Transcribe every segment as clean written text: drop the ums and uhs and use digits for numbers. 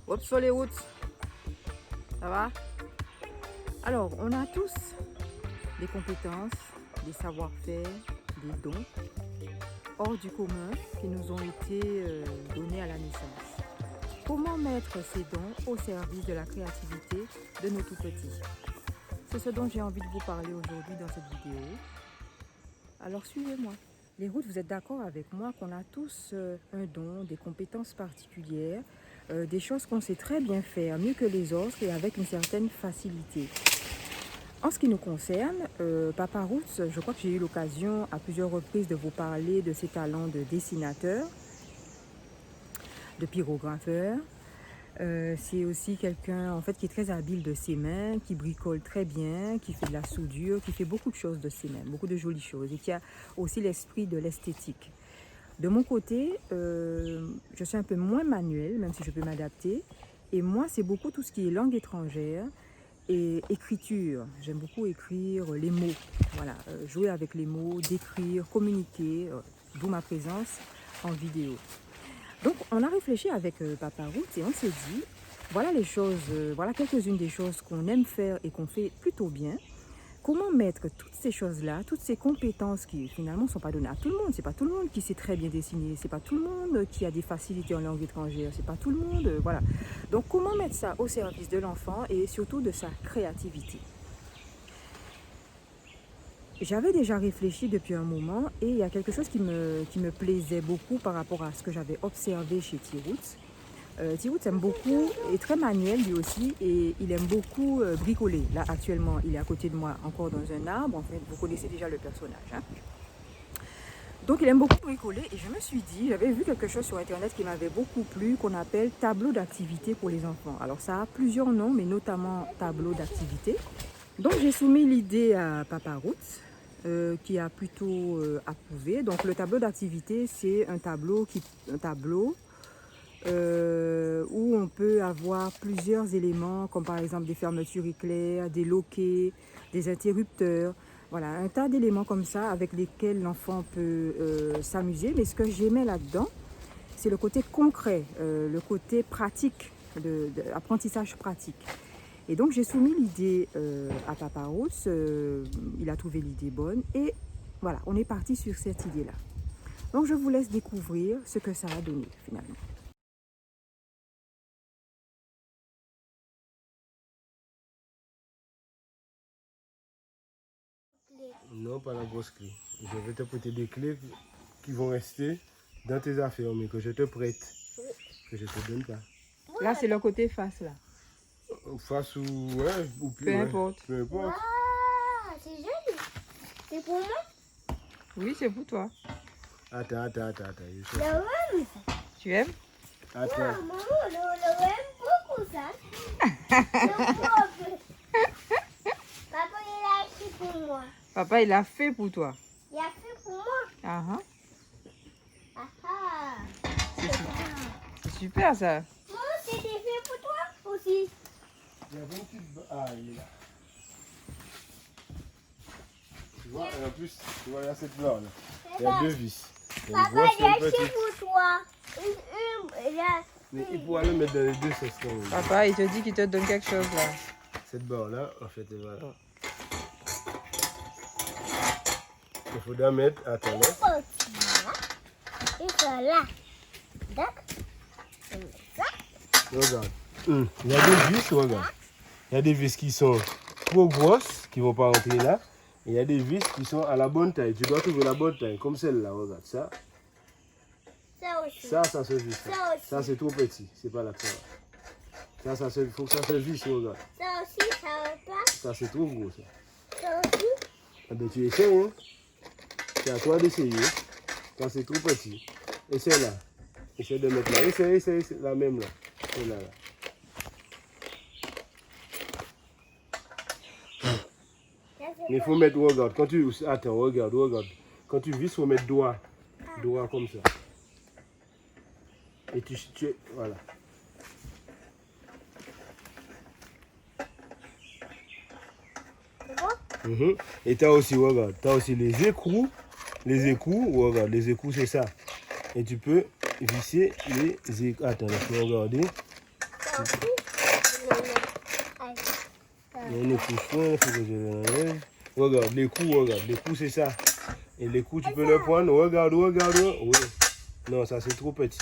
Hop sur les routes. Ça va? Alors, on a tous des compétences, des savoir-faire, des dons hors du commun qui nous ont été donnés à la naissance. Comment mettre ces dons au service de la créativité de nos tout-petits? C'est ce dont j'ai envie de vous parler aujourd'hui dans cette vidéo. Alors suivez-moi. Les routes, vous êtes d'accord avec moi qu'on a tous un don, des compétences particulières, des choses qu'on sait très bien faire, mieux que les autres et avec une certaine facilité. En ce qui nous concerne, Papa Roots, je crois que j'ai eu l'occasion à plusieurs reprises de vous parler de ses talents de dessinateur, de pyrographeur. C'est aussi quelqu'un en fait qui est très habile de ses mains, qui bricole très bien, qui fait de la soudure, qui fait beaucoup de choses de ses mains, beaucoup de jolies choses et qui a aussi l'esprit de l'esthétique. De mon côté, je suis un peu moins manuelle, même si je peux m'adapter. Et moi, c'est beaucoup tout ce qui est langue étrangère et écriture. J'aime beaucoup écrire les mots, voilà, jouer avec les mots, décrire, communiquer, d'où ma présence en vidéo. Donc, on a réfléchi avec Papa Roots et on s'est dit, voilà les choses, voilà quelques-unes des choses qu'on aime faire et qu'on fait plutôt bien. Comment mettre toutes ces choses-là, toutes ces compétences qui finalement ne sont pas données à tout le monde. C'est pas tout le monde qui sait très bien dessiner, c'est pas tout le monde qui a des facilités en langue étrangère, c'est pas tout le monde, voilà. Donc, comment mettre ça au service de l'enfant et surtout de sa créativité? J'avais déjà réfléchi depuis un moment et il y a quelque chose qui me plaisait beaucoup par rapport à ce que j'avais observé chez T-Roots. T-Roots aime beaucoup, est très manuel lui aussi et il aime beaucoup bricoler. Là actuellement il est à côté de moi encore dans un arbre, en fait vous connaissez déjà le personnage. Hein. Donc il aime beaucoup bricoler et je me suis dit, j'avais vu quelque chose sur internet qui m'avait beaucoup plu qu'on appelle tableau d'activité pour les enfants. Alors ça a plusieurs noms mais notamment tableau d'activité. Donc j'ai soumis l'idée à Papa Roots. Qui a plutôt approuvé. Donc le tableau d'activité, c'est un tableau où on peut avoir plusieurs éléments, comme par exemple des fermetures éclairs, des loquets, des interrupteurs. Voilà, un tas d'éléments comme ça avec lesquels l'enfant peut s'amuser. Mais ce que j'aimais là-dedans, c'est le côté concret, le côté pratique, apprentissage pratique. Et donc j'ai soumis l'idée à Papa Roots, il a trouvé l'idée bonne et voilà, on est parti sur cette idée-là. Donc je vous laisse découvrir ce que ça a donné finalement. Non, pas la grosse clé. Je vais te prêter des clés qui vont rester dans tes affaires, mais que je te prête, que je te donne pas. Là c'est le côté face là. Face ou ouais, ou plus. Peu importe. Peu importe. Ah, c'est joli. C'est pour moi? Oui, c'est pour toi. Attends. Le rhum. Tu aimes? Attends. Non, maman, le rhum beaucoup ça. Le pauvre. Papa, il a écrit pour moi. Papa il a fait pour toi. Il a fait pour moi. Ah, ah. Ah ah. C'est super ça. Maman, c'était fait pour toi aussi. Il y avait une petite... Ah, il est là. Tu vois, et en plus, tu vois, il y a cette barre là. Il y a deux vis. Il y a une Papa, grosse il et a une écrit petite. pour toi. Mais il pourra le mettre dans les deux sens quand même. Papa il te dit qu'il te donne quelque chose là. Cette barre là, en fait, voilà. Il faudra mettre, attends là. Et ça là. D'accord. Regarde. Il y a des vis, regarde. Il y a des vis qui sont trop grosses, qui ne vont pas rentrer là. Et il y a des vis qui sont à la bonne taille. Tu dois trouver la bonne taille, comme celle-là, regarde. Ça, Ça aussi. ça se visse. Ça aussi. Ça, c'est trop petit. C'est pas là que ça va. Il faut que ça se visse, regarde. Ça aussi, ça va pas. Ça, c'est trop gros, ça. Ça aussi. Ah ben, tu essayes, hein. C'est à toi d'essayer. Ça, c'est trop petit. Essaye là. Essaye de mettre là. Essaye la même là. Celle-là, là. Mais il faut mettre, regarde, quand tu... Attends, regarde. Quand tu vis, il faut mettre doigt comme ça. Et tu voilà. C'est bon? Et tu as aussi, regarde, tu as aussi les écrous. Regarde, les écrous, c'est ça. Et tu peux visser les écrous. Attends, il faut regarder. petit. Allez. Il y a un écrou fin, il faut que je l'enlève. Regarde, les coups c'est ça. Et les coups, tu peux les prendre. Regarde. Oui. Non, ça c'est trop petit.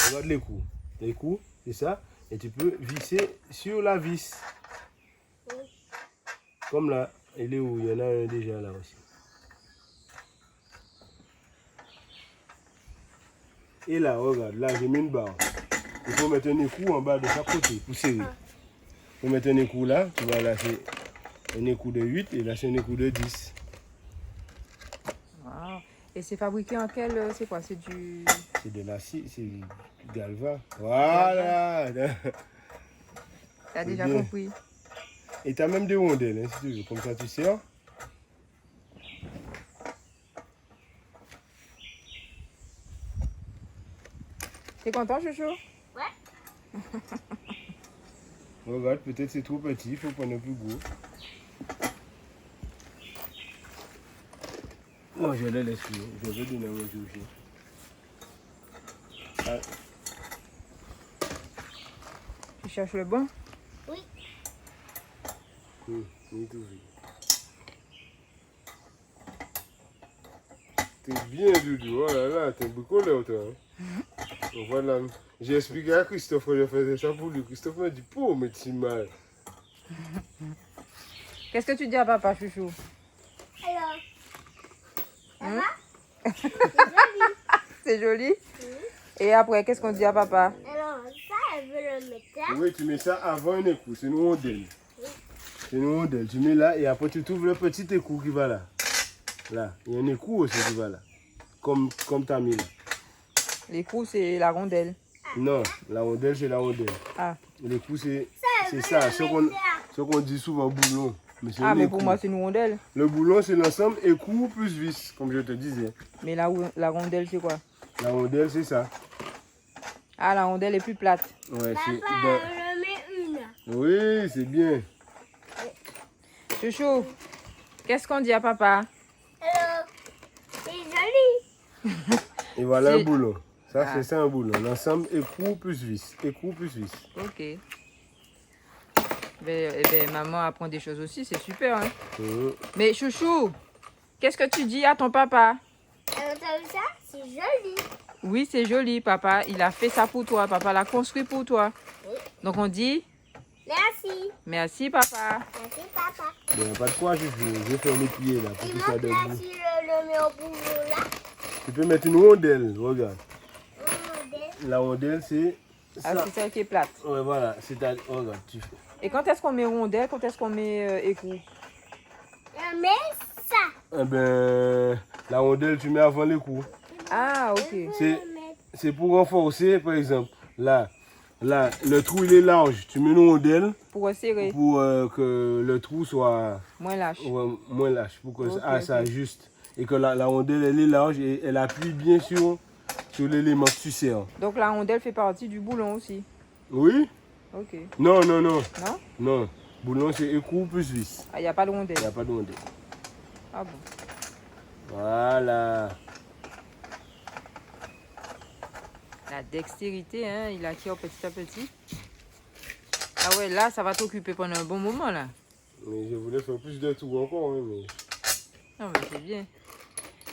Regarde les coups. Les coups, c'est ça. Et tu peux visser sur la vis. Comme là. Il est où? Il y en a un déjà là aussi. Et là, regarde, là j'ai mis une barre. Il faut mettre un écrou en bas de chaque côté pour serrer. Il faut mettre un écrou là. Tu vois là, c'est un écrou de 8 et là c'est un écrou de 10. Wow. Et c'est fabriqué en quel... C'est quoi? C'est du... C'est de l'acier, c'est du galva. Voilà. T'as déjà bien. compris. Et t'as même des rondelles, hein, si tu veux. Comme ça, tu sers. T'es content, chouchou? Ouais. Regarde, peut-être c'est trop petit, il faut prendre un plus gros. Non, je les laisse là. Je vais donner à manger aussi. Ah, Tu cherches le bon? oui, tout fait. T'es bien, Doudou. Oh là là, t'es beaucoup là, toi. Hein? Voilà. J'ai expliqué à Christophe que je faisais ça pour lui. Christophe m'a dit, pour mais tu mal. Qu'est-ce que tu dis à papa, chouchou? Alors, ça Hein? va? C'est joli. C'est joli? Et après, qu'est-ce qu'on dit à papa? Alors, ça, elle veut le mettre là. Oui, tu mets ça avant un écrou, c'est une rondelle. C'est une rondelle, tu mets là et après tu trouves le petit écrou qui va là. Là, il y a un écrou aussi qui va là. Comme tu as mis là. L'écrou, c'est la rondelle. Non, la rondelle c'est la rondelle. Ah, L'écrou c'est elle veut ça, le ce mettre là. qu'on dit souvent boulon. Mais c'est ah un mais écrou. pour moi, c'est une rondelle. Le boulon c'est l'ensemble écrou plus vis, comme je te disais. Mais la rondelle, c'est quoi? La rondelle c'est ça. Ah, la rondelle est plus plate. Ouais, Papa, c'est. elle le met une. Oui, c'est bien. Chouchou, qu'est-ce qu'on dit à papa? Alors, c'est joli. Et voilà un C'est- boulon. Ça, Ah. c'est ça un boulon. L'ensemble écrou plus vis. Écrou plus vis. Ok. Ben, maman apprend des choses aussi, c'est super. Hein? Mais chouchou, qu'est-ce que tu dis à ton papa? Alors, t'as vu ça? C'est joli. Oui, c'est joli, papa. Il a fait ça pour toi. Papa l'a construit pour toi. Oui. Donc on dit Merci. merci, papa. Merci, papa. Il n'y a pas de quoi, je vais faire les pieds là pour Il que ça montre là debout. si le met au boulot là. Tu peux mettre une rondelle, regarde. Oh, La rondelle, c'est Ah, ça. c'est celle qui est plate. Ouais, voilà, c'est ta. Regarde, tu fais. Et quand est-ce qu'on met rondelle? Quand est-ce qu'on met écrou? mais ça. Eh ben, la rondelle, tu mets avant les coups. Ah, ok. C'est pour renforcer, par exemple, là, le trou il est large. Tu mets une rondelle Pour resserrer, pour que le trou soit moins lâche. moins lâche, pour que Ok, ça ok. ajuste. Et que la rondelle, elle est large et elle appuie bien sur l'élément que tu serres. Donc la rondelle fait partie du boulon aussi. Oui? Ok. Non. Non? Non. Boulon, c'est écrou plus vis. Ah, il n'y a pas de Il rondelle. n'y a pas de rondelle. Ah bon. Voilà. La dextérité, hein, il acquiert petit à petit. Ah ouais, là, ça va t'occuper pendant un bon moment, là. Mais je voulais faire plus de tours encore, hein, mais... Non, mais c'est bien.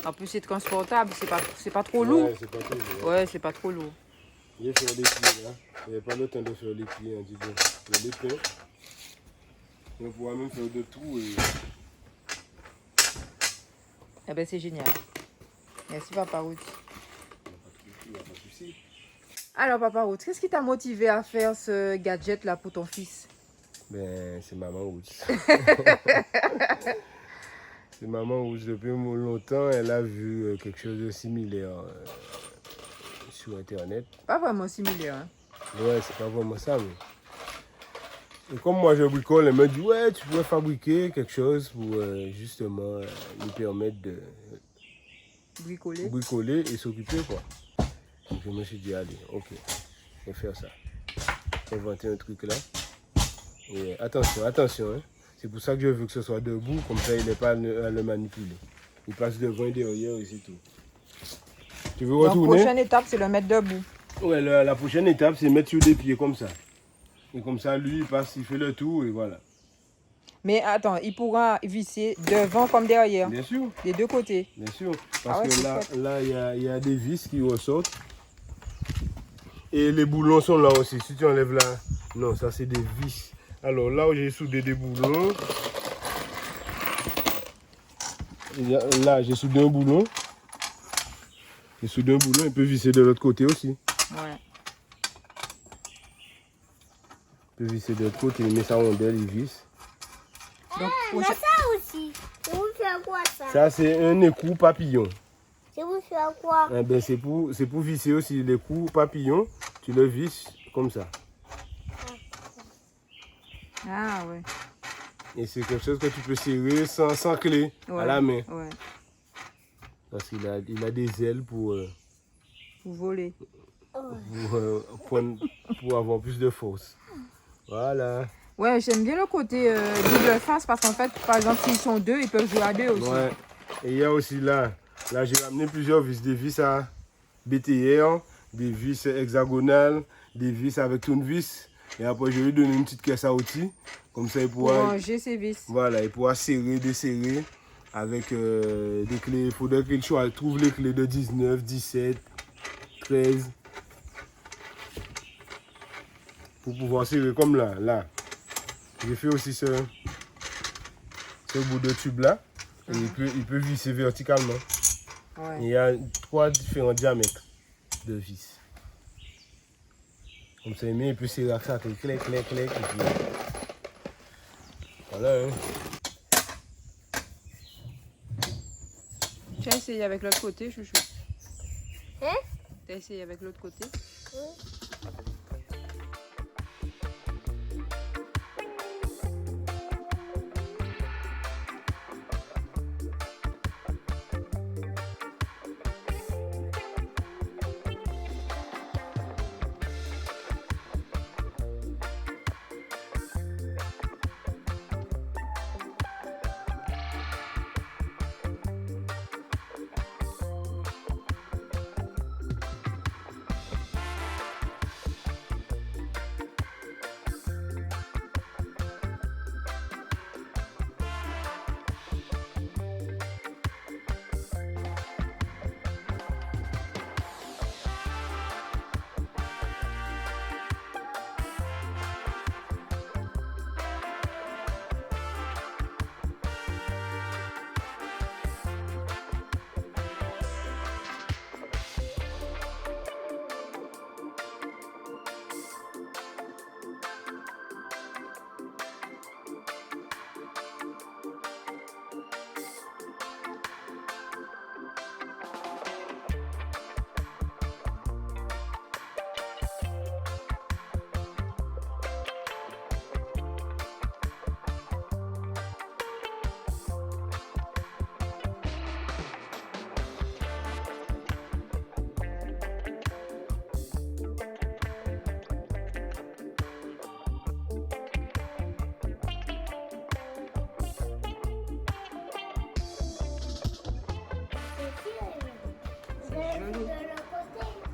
En plus, c'est transportable, c'est pas trop lourd. Ouais, c'est pas tout. Ouais, c'est pas trop lourd. Je vais faire les pieds, là. Il n'y a pas le temps de faire les pieds, hein, dis donc. Je les peins. On pourra même faire de trous et... Eh ben, c'est génial. Merci, Papa Ruth. Il n'y a pas de souci. Alors, Papa Ruth, qu'est-ce qui t'a motivé à faire ce gadget-là pour ton fils? Ben, c'est Maman Rouge. C'est Maman Rouge. Depuis longtemps, elle a vu quelque chose de similaire sur Internet. Pas vraiment similaire, hein? Ouais, c'est pas vraiment ça, mais... Et comme moi, je bricole, elle m'a dit, ouais, tu pourrais fabriquer quelque chose pour justement lui permettre de Bricoler. bricoler et s'occuper, quoi. Donc, je me suis dit, allez, ok, je vais faire ça. Inventer un truc là. Et attention, hein. C'est pour ça que je veux que ce soit debout, comme ça il n'est pas à le manipuler. Il passe devant et derrière et c'est tout. Tu veux Donc, retourner? prochaine étape, c'est le mettre debout. Ouais, la prochaine étape, c'est mettre sur des pieds comme ça. Et comme ça, lui, il passe, il fait le tour et voilà. Mais attends, il pourra visser devant comme derrière, Bien sûr, des deux côtés. bien sûr. Parce Ah ouais, que c'est là, chouette. il y a des vis qui ressortent. Et les boulons sont là aussi. Si tu enlèves là, non, ça c'est des vis. Alors là où j'ai soudé des boulons, là j'ai soudé un boulon. J'ai soudé un boulon, il peut visser de l'autre côté aussi. Ouais. Il peut visser de l'autre côté, il met sa rondelle, il visse. Donc, Ah, mais ça aussi. C'est vous faire quoi ça? Ça c'est un écrou papillon. C'est vous faire quoi? Eh ben, c'est pour visser aussi l'écrou papillon. Tu le visses comme ça. Ah ouais. Et c'est quelque chose que tu peux serrer sans clé, Ouais. à la main. Ouais. Parce qu'il a des ailes pour voler. pour avoir plus de force. Voilà. Ouais, j'aime bien le côté double face parce qu'en fait, par exemple, s'ils sont deux, ils peuvent jouer à deux aussi. Ouais. Et il y a aussi là j'ai ramené plusieurs vis, des vis à BTR, des vis hexagonales, des vis avec tournevis. Et après, je vais lui donner une petite caisse à outils. Comme ça, il Pour pourra, ranger ses vis. voilà, il pourra serrer, desserrer avec des clés. Il faudrait qu'il trouve les clés de 19, 17, 13. Pour pouvoir serrer comme là. Là. J'ai fait aussi ce bout de tube là. Et il peut visser verticalement. Ouais. Il y a 3 différents diamètres de vis. Comme ça, il peut serrer ça, clic, clic, clic, et puis... Voilà, hein. Tu as essayé avec l'autre côté, chouchou? Hein? Tu as essayé avec l'autre côté? Oui.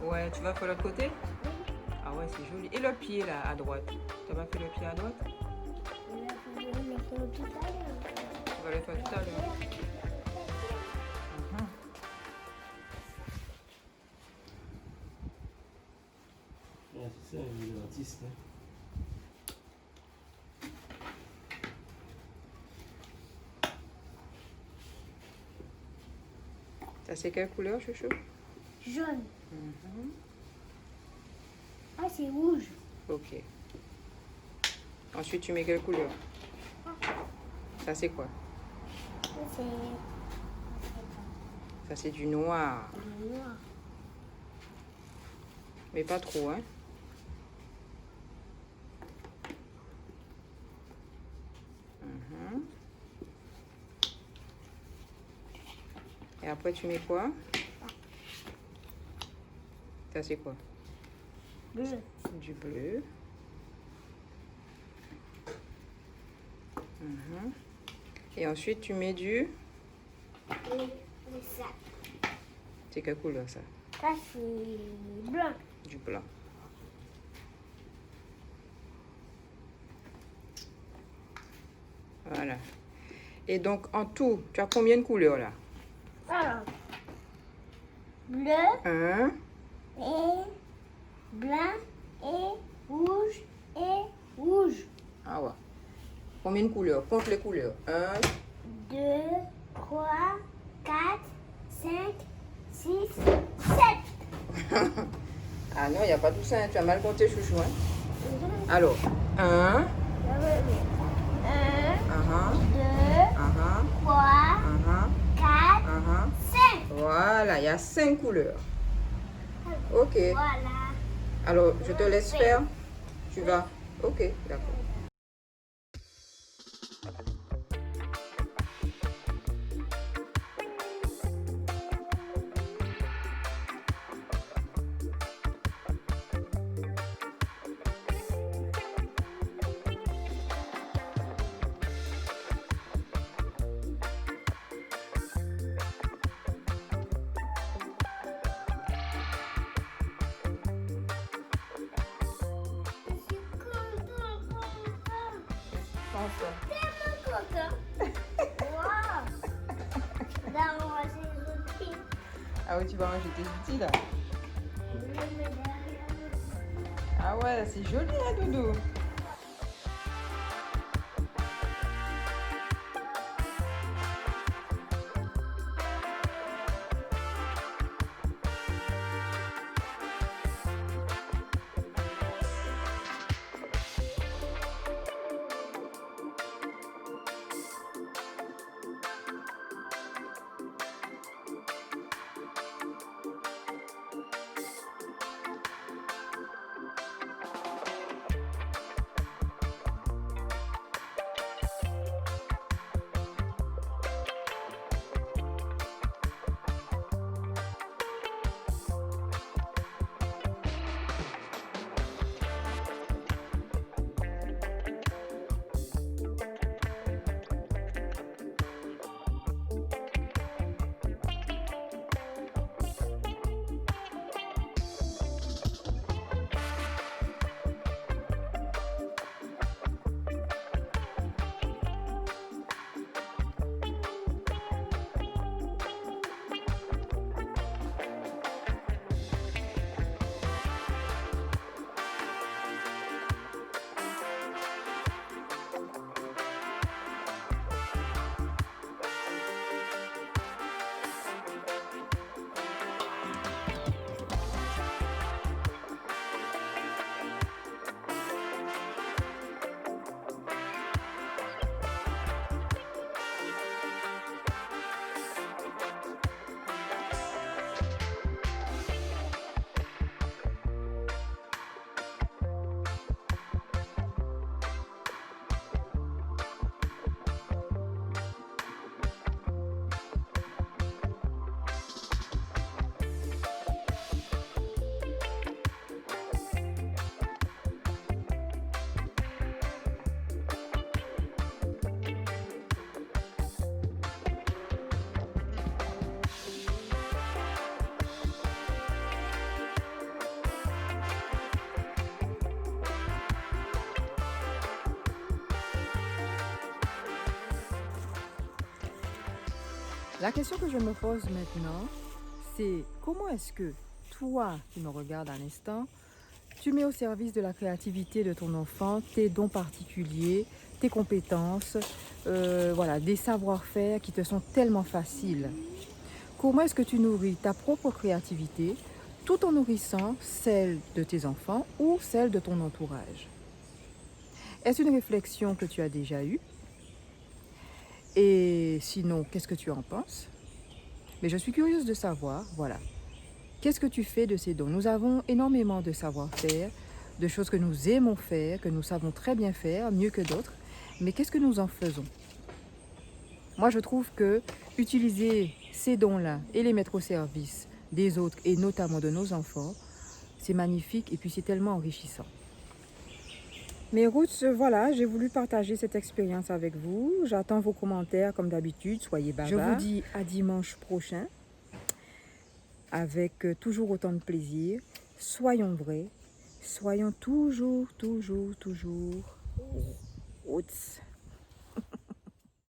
Ouais, tu vas faire l'autre côté? Ah ouais, c'est joli. Et le pied là, à droite? Tu vas faire le pied à droite? Tu vas le faire tout à l'heure. C'est ça, il est artiste. Ça c'est quelle couleur, chouchou? Jaune. Ah, c'est rouge. Ok. Ensuite, tu mets quelle couleur? Ça c'est quoi? C'est Ça c'est du noir. noir. Mais pas trop, hein? Et après, tu mets quoi? Ça c'est quoi? Bleu. Du bleu. Et ensuite, tu mets du... Et ça. C'est quelle couleur ça? Ça, c'est blanc. Du blanc. Voilà. Et donc, en tout, tu as combien de couleurs là? Alors, bleu Un, et blanc et rouge et rouge. ah ouais. Combien de couleurs? Compte les couleurs. 1, 2, 3, 4, 5, 6, 7. ah non, il n'y a pas tout ça, hein. Tu as mal compté, chouchou. Hein? Alors, 1, 1, 2, uh-huh, 3, uh-huh, 4, uh-huh. 5. Voilà, il y a 5 couleurs. Ok. Voilà. Alors, je te laisse faire. Tu vas. Ok, d'accord. Tellement content. Wow. Là, on va manger les Ah oui, tu vas manger tes outils là. outils. Ah ouais, c'est joli, hein, Doudou. La question que je me pose maintenant, c'est comment est-ce que toi qui me regardes à l'instant, tu mets au service de la créativité de ton enfant tes dons particuliers, tes compétences, voilà, des savoir-faire qui te sont tellement faciles. Comment est-ce que tu nourris ta propre créativité tout en nourrissant celle de tes enfants ou celle de ton entourage? Est-ce une réflexion que tu as déjà eue? Et sinon, qu'est-ce que tu en penses? Mais je suis curieuse de savoir, voilà, qu'est-ce que tu fais de ces dons? Nous avons énormément de savoir-faire, de choses que nous aimons faire, que nous savons très bien faire, mieux que d'autres, mais qu'est-ce que nous en faisons? Moi, je trouve que utiliser ces dons-là et les mettre au service des autres, et notamment de nos enfants, c'est magnifique et puis c'est tellement enrichissant. Mes routes, voilà, j'ai voulu partager cette expérience avec vous. J'attends vos commentaires comme d'habitude, soyez bavards. Je vous dis à dimanche prochain avec toujours autant de plaisir. Soyons vrais, soyons toujours roots.